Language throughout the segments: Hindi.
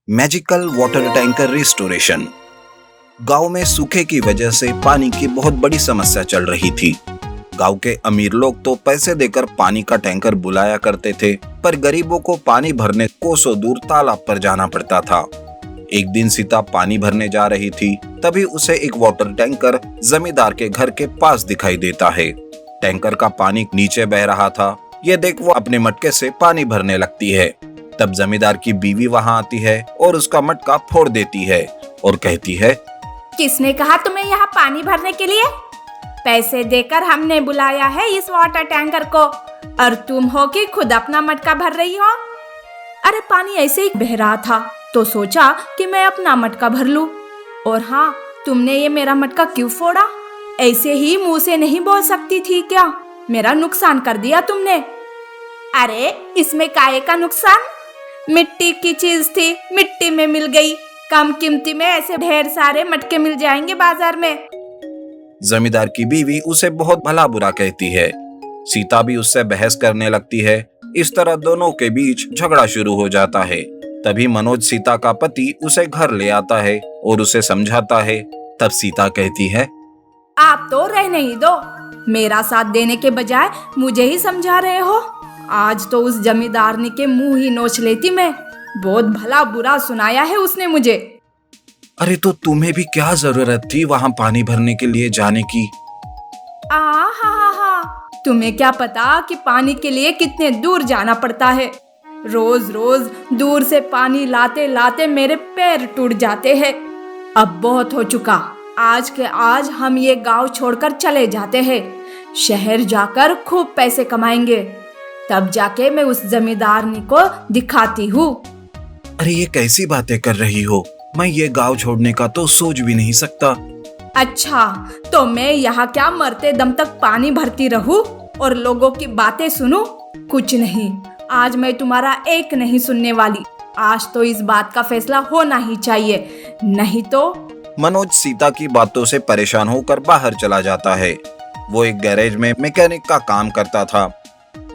Magical water tanker restoration. गांव में सूखे की वजह से पानी की बहुत बड़ी समस्या चल रही थी। गांव के अमीर लोग तो पैसे देकर पानी का टैंकर बुलाया करते थे, पर गरीबों को पानी भरने कोसों दूर तालाब पर जाना पड़ता था। एक दिन सीता पानी भरने जा रही थी, तभी उसे एक वाटर टैंकर जमींदार के घर के पास दिखाई देता है। टैंकर का पानी नीचे बह रहा था। ये देख वो अपने मटके से पानी भरने लगती है। तब जमींदार की बीवी वहां आती है और उसका मटका फोड़ देती है और कहती है, किसने कहा तुम्हें यहाँ पानी भरने के लिए? पैसे देकर हमने बुलाया है इस वाटर टैंकर को, और तुम हो कि खुद अपना मटका भर रही हो? अरे पानी ऐसे ही बह रहा था तो सोचा कि मैं अपना मटका भर लूं। और हाँ, तुमने ये मेरा मटका क्यों फोड़ा? ऐसे ही मुंह से नहीं बोल सकती थी क्या? मेरा नुकसान कर दिया तुमने। अरे इसमें काहे का नुकसान? मिट्टी की चीज थी, मिट्टी में मिल गई। कम कीमती में ऐसे ढेर सारे मटके मिल जाएंगे बाजार में। जमींदार की बीवी उसे बहुत भला बुरा कहती है। सीता भी उससे बहस करने लगती है। इस तरह दोनों के बीच झगड़ा शुरू हो जाता है। तभी मनोज, सीता का पति, उसे घर ले आता है और उसे समझाता है। तब सीता कहती है, आप तो रहने ही दो, मेरा साथ देने के बजाय मुझे ही समझा रहे हो। आज तो उस जमींदारनी के मुंह ही नोच लेती मैं। बहुत भला बुरा सुनाया है उसने मुझे। अरे तो तुम्हें भी क्या जरूरत थी वहां पानी भरने के लिए जाने की? हा, तुम्हें क्या पता कि पानी के लिए कितने दूर जाना पड़ता है। रोज रोज दूर से पानी लाते लाते मेरे पैर टूट जाते हैं। अब बहुत हो चुका, आज के आज हम ये गांव छोड़कर चले जाते हैं। शहर जाकर खूब पैसे कमाएंगे, तब जाके मैं उस जमींदारनी को दिखाती हूँ। अरे ये कैसी बातें कर रही हो? मैं ये गांव छोड़ने का तो सोच भी नहीं सकता। अच्छा, तो मैं यहाँ क्या मरते दम तक पानी भरती रहूं और लोगों की बातें सुनूं? कुछ नहीं, आज मैं तुम्हारा एक नहीं सुनने वाली। आज तो इस बात का फैसला होना ही चाहिए, नहीं तो। मनोज सीता की बातों से परेशान होकर बाहर चला जाता है। वो एक गैरेज में मैकेनिक का काम करता था।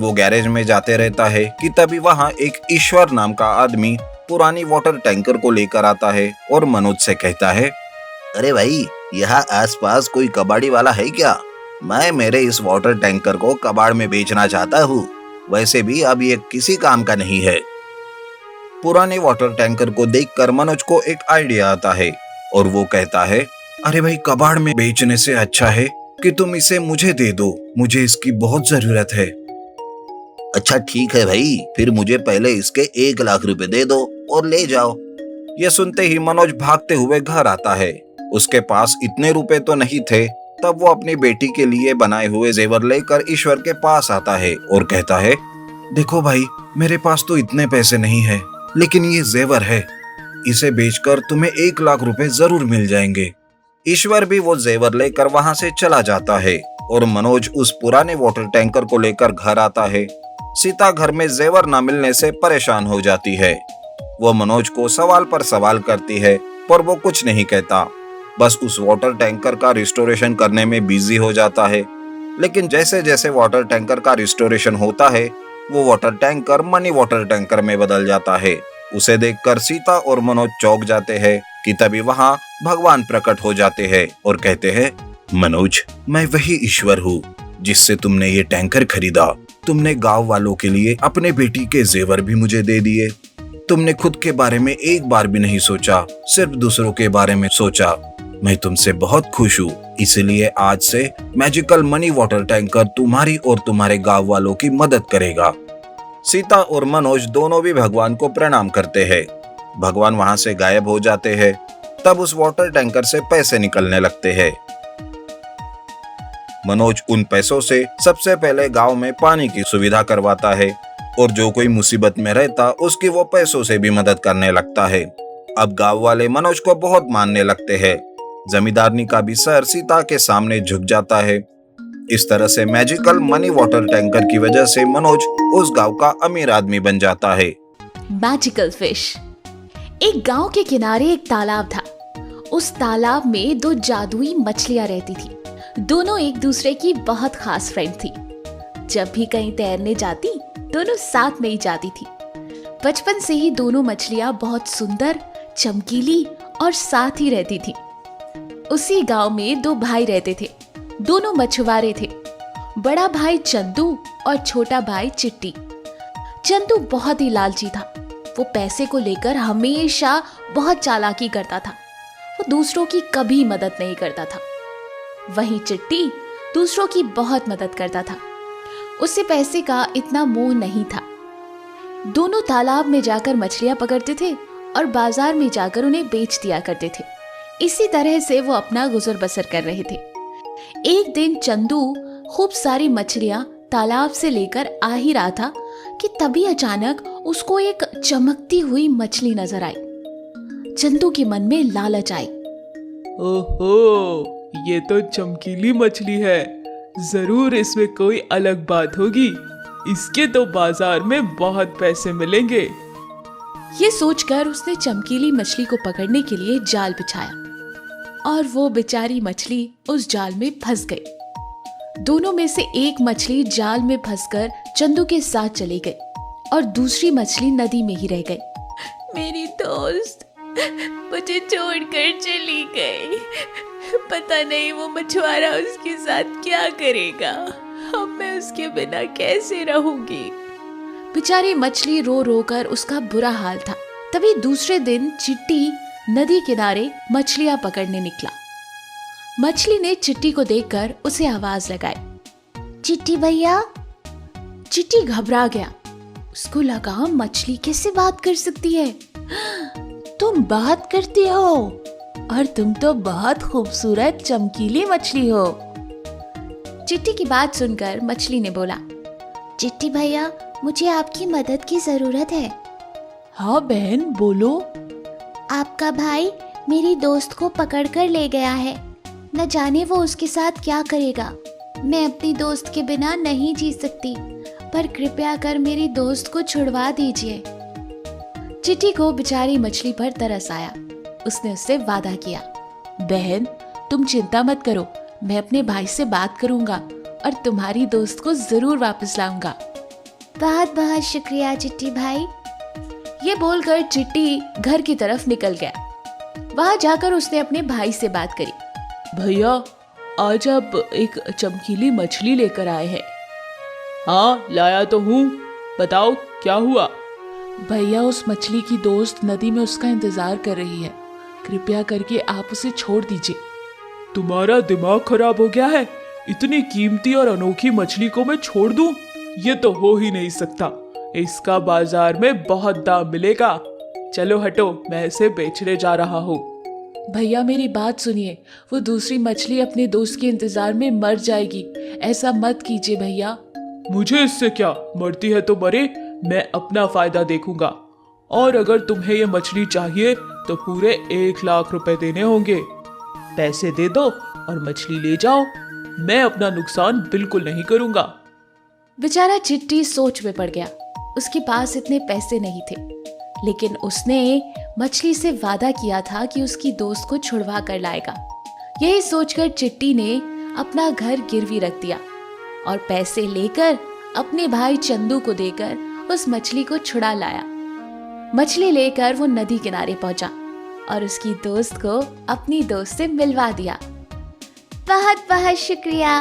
वो गैरेज में जाते रहता है कि तभी वहाँ एक ईश्वर नाम का आदमी पुरानी वाटर टैंकर को लेकर आता है और मनोज से कहता है, अरे भाई, यहाँ आसपास कोई कबाड़ी वाला है क्या? मैं मेरे इस वाटर टैंकर को कबाड़ में बेचना चाहता हूँ। वैसे भी अब ये किसी काम का नहीं है। पुराने वाटर टैंकर को देखकर मनोज को एक आइडिया आता है और वो कहता है, अरे भाई, कबाड़ में बेचने से अच्छा है कि तुम इसे मुझे दे दो। मुझे इसकी बहुत जरूरत है। अच्छा ठीक है भाई, फिर मुझे पहले इसके 1 लाख रुपए दे दो और ले जाओ। ये सुनते ही मनोज भागते हुए घर आता है। उसके पास इतने रुपए तो नहीं थे। तब वो अपनी बेटी के लिए बनाए हुए जेवर लेकर ईश्वर के पास आता है और कहता है, देखो भाई, मेरे पास तो इतने पैसे नहीं है, लेकिन ये जेवर है। इसे बेचकर तुम्हें 1 लाख रुपए जरूर मिल जाएंगे। ईश्वर भी वो जेवर लेकर वहां से चला जाता है और मनोज उस पुराने वाटर टैंकर को लेकर घर आता है। सीता घर में जेवर न मिलने से परेशान हो जाती है। वो मनोज को सवाल पर सवाल करती है, पर वो कुछ नहीं कहता। बस उस वाटर टैंकर का रिस्टोरेशन करने में बिजी हो जाता है। लेकिन जैसे जैसे वाटर टैंकर का रिस्टोरेशन होता है, वो water tanker money water tanker में बदल जाता है। उसे देखकर सीता और मनोज चौंक जाते हैं कि तभी वहाँ भगवान प्रकट हो जाते हैं और कहते हैं, मनोज, मैं वही ईश्वर हूँ जिससे तुमने ये टैंकर खरीदा। तुमने गांव वालों के लिए अपने बेटी के जेवर भी मुझे दे दिए। तुमने खुद के बारे में एक बार भी नहीं सोचा, सिर्फ दूसरों के बारे में सोचा। मैं तुमसे बहुत खुश हूँ। इसलिए आज से मैजिकल मनी वाटर टैंकर तुम्हारी और तुम्हारे गांव वालों की मदद करेगा। सीता और मनोज दोनों भी भगवान को प्रणाम करते हैं। भगवान वहां से गायब हो जाते हैं। तब उस वाटर टैंकर से पैसे निकलने लगते हैं। मनोज उन पैसों से सबसे पहले गांव में पानी की सुविधा करवाता है और जो कोई मुसीबत में रहता उसकी वो पैसों से भी मदद करने लगता है। अब गांव वाले मनोज को बहुत मानने लगते हैं। जमींदारनी का भी सर सीता के सामने झुक जाता है। इस तरह से मैजिकल मनी वाटर टैंकर की वजह से मनोज उस गांव का अमीर आदमी बन जाता है। Magical fish. एक गांव के किनारे एक तालाब था। उस तालाब में 2 जादुई मछलियां रहती थी। दोनों एक दूसरे की बहुत खास फ्रेंड थी। जब भी कहीं तैरने जाती, दोनों साथ में ही जाती थी। बचपन से ही दोनों मछलियां बहुत सुंदर, चमकीली और साथ ही रहती थीं। उसी गांव में दो भाई रहते थे। दोनों मछुआरे थे, बड़ा भाई चंदू और छोटा भाई चिट्टी। चंदू बहुत ही लालची था। वो पैसे को लेकर हमेशा बहुत चालाकी करता था। वो दूसरों की कभी मदद नहीं करता था। वहीं चिट्टी दूसरों की बहुत मदद करता था। उसे पैसे का इतना मोह नहीं था। दोनों तालाब में जाकर मछलियां पकड़ते थे और बाजार में जाकर उन्हें बेच दिया करते थे। इसी तरह से वो अपना गुजर बसर कर रहे थे। एक दिन चंदू खूब सारी मछलियां तालाब से लेकर आ ही रहा था कि तभी अचानक उसको एक चमकती हुई मछली नजर आई। चंदू के मन में लालच आई। ओहो, ये तो चमकीली मछली है। जरूर इसमें कोई अलग बात होगी। इसके तो बाजार में बहुत पैसे मिलेंगे। ये सोचकर उसने चमकीली मछली को पकड़ने के लिए जाल बिछाया और वो बेचारी मछली उस जाल में फंस गई। दोनों में से एक मछली जाल में फंसकर चंदू के साथ चली गई और दूसरी मछली नदी में ही रह गई। मेरी दोस्त मुझे छोड़कर चली गई। पता नहीं वो मछुआरा उसके साथ क्या करेगा। अब मैं उसके बिना कैसे रहूंगी। बेचारी मछली रो रो कर उसका बुरा हाल था। तभी दूसरे दिन चिट्टी नदी किनारे मछलियां पकड़ने निकला। मछली ने चिट्टी को देखकर उसे आवाज लगाई, चिट्टी भैया। चिट्टी घबरा गया। उसको लगा मछली कैसे बात कर सकती है। तुम बात करती हो और तुम तो बहुत खूबसूरत चमकीली मछली हो। चिट्टी की बात सुनकर मछली ने बोला, चिट्टी भैया, मुझे आपकी मदद की जरूरत है। हाँ बहन, बोलो। आपका भाई मेरी दोस्त को पकड़ कर ले गया है। न जाने वो उसके साथ क्या करेगा। मैं अपनी दोस्त के बिना नहीं जी सकती, पर कृपया कर मेरी दोस्त को छुड़वा दीजिए। चिट्टी को बेचारी मछली पर तरस आया। उसने उससे वादा किया, बहन तुम चिंता मत करो, मैं अपने भाई से बात करूंगा और तुम्हारी दोस्त को जरूर वापस लाऊंगा। बहुत बहुत शुक्रिया चिट्टी भाई। ये बोलकर चिट्टी घर की तरफ निकल गया। वहां जाकर उसने अपने भाई से बात करी। भैया, आज आप एक चमकीली मछली लेकर आए हैं। हाँ, लाया तो हूँ। बताओ क्या हुआ। भैया, उस मछली की दोस्त नदी में उसका इंतजार कर रही है। कृपया करके आप उसे छोड़ दीजिए। तुम्हारा दिमाग खराब हो गया है? इतनी कीमती और अनोखी मछली को मैं छोड़ दूं? ये तो हो ही नहीं सकता। इसका बाजार में बहुत दाम मिलेगा। चलो हटो, मैं इसे बेचने जा रहा हूँ। भैया मेरी बात सुनिए, वो दूसरी मछली अपने दोस्त के इंतजार में मर जाएगी। ऐसा मत कीजिए भैया। मुझे इससे क्या, मरती है तो मरे, मैं अपना फायदा देखूंगा। और अगर तुम्हें ये मछली चाहिए तो पूरे 1 लाख रुपए देने होंगे। पैसे दे दो और मछली ले जाओ। मैं अपना नुकसान बिल्कुल नहीं करूंगा। बेचारा चिट्टी सोच में पड़ गया। उसके पास इतने पैसे नहीं थे, लेकिन उसने मछली से वादा किया था कि उसकी दोस्त को छुड़वा कर लाएगा। यही सोचकर चिट्टी ने अपना घर गिरवी रख दिया और पैसे लेकर अपने भाई चंदू को देकर उस मछली को छुड़ा लाया। मछली लेकर वो नदी किनारे पहुंचा और उसकी दोस्त को अपनी दोस्त से मिलवा दिया। बहुत बहुत शुक्रिया।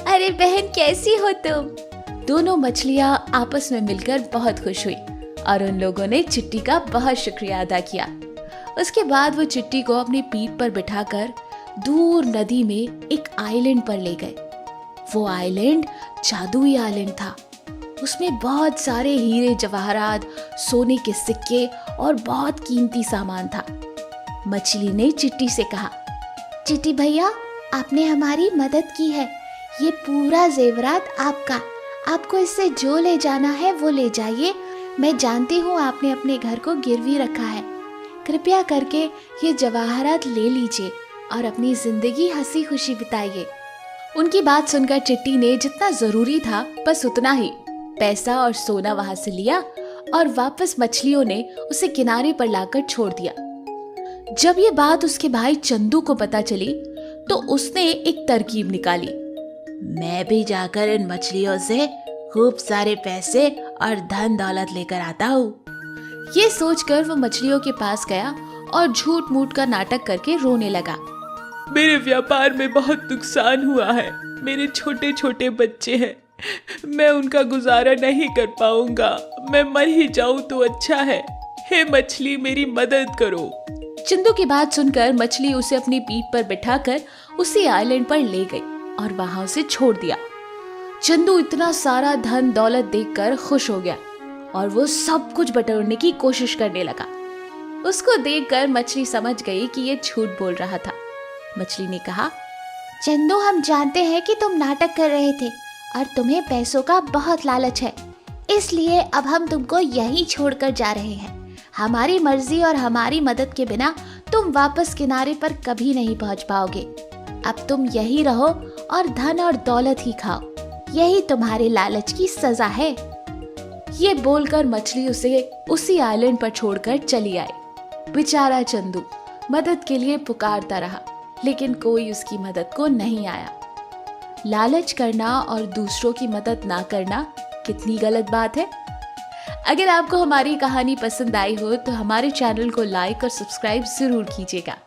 अरे बहन, कैसी हो तुम? दोनों मछलियां आपस में मिलकर बहुत खुश हुई और उन लोगों ने चिट्टी का बहुत शुक्रिया अदा किया। उसके बाद वो चिट्टी को अपनी पीठ पर बिठाकर दूर नदी में एक आइलैंड पर ले गए। वो आइलैंड जादुई आइलैंड था। उसमें बहुत सारे हीरे जवाहरात, सोने के सिक्के और बहुत कीमती सामान था। मछली ने चिट्टी से कहा, चिट्टी भैया, आपने हमारी मदद की है। ये पूरा जेवरात आपका। आपको इससे जो ले जाना है वो ले जाइए। मैं जानती हूँ आपने अपने घर को गिरवी रखा है। कृपया करके ये जवाहरात ले लीजिए और अपनी जिंदगी हंसी खुशी बिताइए। उनकी बात सुनकर चिट्टी ने जितना जरूरी था बस उतना ही पैसा और सोना वहां से लिया और वापस मछलियों ने उसे किनारे पर लाकर छोड़ दिया। जब ये बात उसके भाई चंदू को पता चली तो उसने एक तरकीब निकाली। मैं भी जाकर इन मछलियों से खूब सारे पैसे और धन दौलत लेकर आता हूँ। ये सोचकर वो मछलियों के पास गया और झूठ मूठ का नाटक करके रोने लगा। मेरे व्यापार में बहुत नुकसान हुआ है। मेरे छोटे छोटे बच्चे हैं, मैं उनका गुजारा नहीं कर पाऊंगा। मैं मर ही जाऊं तो अच्छा है। हे मछली, मेरी मदद करो। चंदू की बात सुनकर मछली उसे अपनी पीठ पर बिठाकर उसी आइलैंड पर ले गई और वहां उसे छोड़ दिया। चंदू इतना सारा धन दौलत देखकर खुश हो गया और वो सब कुछ बटोरने की कोशिश करने लगा। उसको देखकर मछली समझ गई कि ये झूठ बोल रहा था। मछली ने कहा, चंदू, हम जानते हैं कि तुम नाटक कर रहे थे और तुम्हें पैसों का बहुत लालच है, इसलिए अब हम तुमको यहीं छोड़कर जा रहे हैं। हमारी मर्जी और हमारी मदद के बिना तुम वापस किनारे पर कभी नहीं पहुंच पाओगे। अब तुम यहीं रहो और धन और दौलत ही खाओ, यही तुम्हारे लालच की सजा है। ये बोलकर मछली उसे उसी आइलैंड पर छोड़कर चली आई। बेचारा चंदू मदद के लिए पुकारता रहा, लेकिन कोई उसकी मदद को नहीं आया। लालच करना और दूसरों की मदद ना करना कितनी गलत बात है। अगर आपको हमारी कहानी पसंद आई हो तो हमारे चैनल को लाइक और सब्सक्राइब जरूर कीजिएगा।